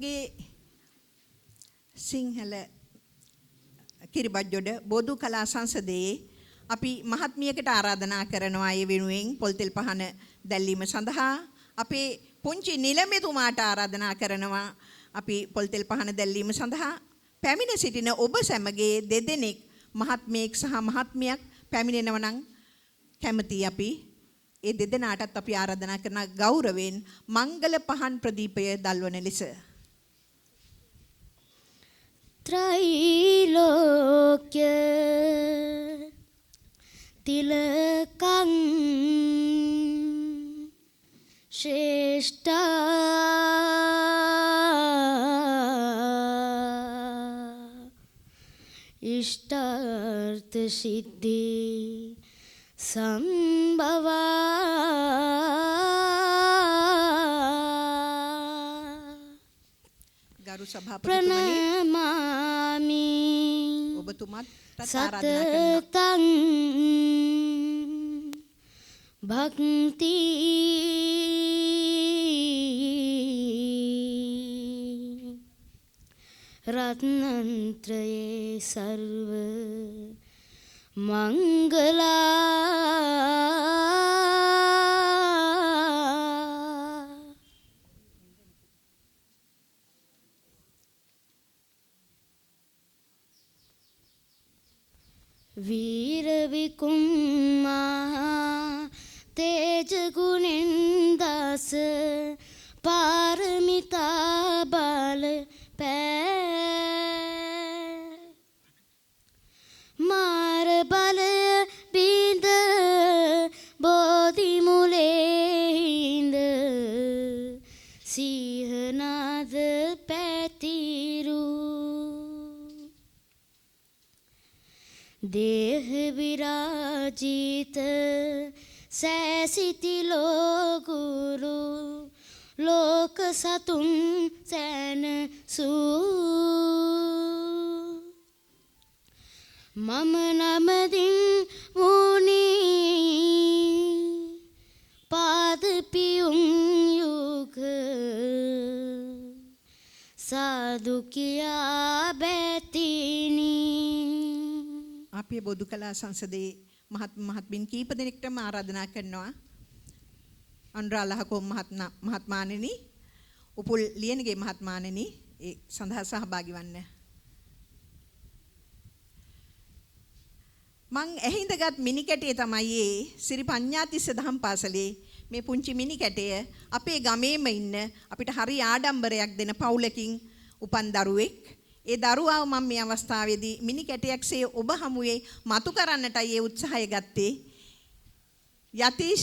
ගේ සිංහල කිරිබත්ජොඩ බොදු කලා සංසදයේ අපි මහත්මියකට ආරාධනා කරනවා ඒ වෙනුවෙන් පොල්තෙල් පහන දැල්වීම සඳහා අපේ පුංචි නිලමේතුමාට ආරාධනා කරනවා අපි පොල්තෙල් පහන දැල්වීම සඳහා පැමිණ සිටින ඔබ සැමගේ දෙදෙනෙක් මහත්මියෙක් සහ මහත්මියක් පැමිණෙනවා නම් කැමැති අපි ඒ දෙදෙනාටත් අපි ආරාධනා කරන ගෞරවයෙන් මංගල පහන් ප්‍රදීපය දල්වන ලෙස त्रैलोक्य तिलकं श्रेष्ठा इष्टार्थ सिद्धि संभवा ගරු සභාපතිතුමනි प्रणमामि ඔබතුමාත් ආරාධනා කරනවා सततं भक्ति रत्नत्रये सर्व मंगला वीर विकुम्मा तेज गुणिंदास पारमिता बाल पै मार बल बिंद बोधि मूले हिंद सिंहनाद पैतीरू देह विराजित सैसिति लो गुरु लोक सतुम सैन सू मम नमदिं मुनि पाद पियुं युग साधु किया बैतीनी අපේ බොදු කලා සංසදයේ මහත්මින් කීප දෙනෙක්ටම ආරාධනා කරනවා අනුරාලහකෝ මහත්මාණෙනි උපුල් ලියනගේ මහත්මාණෙනි ඒ සඳහා සහභාගී වන්න මං ඇහිඳගත් මිනි කැටේ තමයි ඒ සිරි පඤ්ඤාතිස්ස දහම් පාසලේ මේ පුංචි මිනි කැටය අපේ ගමේම ඉන්න අපිට හරි ආඩම්බරයක් දෙන පවුලකින් උපන් දරුවෙක් ඒ දරුවාව මම මේ අවස්ථාවේදී මිනි කැටයක්සේ ඔබ හමුවේ මතු කරන්නටයි ඒ උත්සාහය ගත්තේ යතීෂ්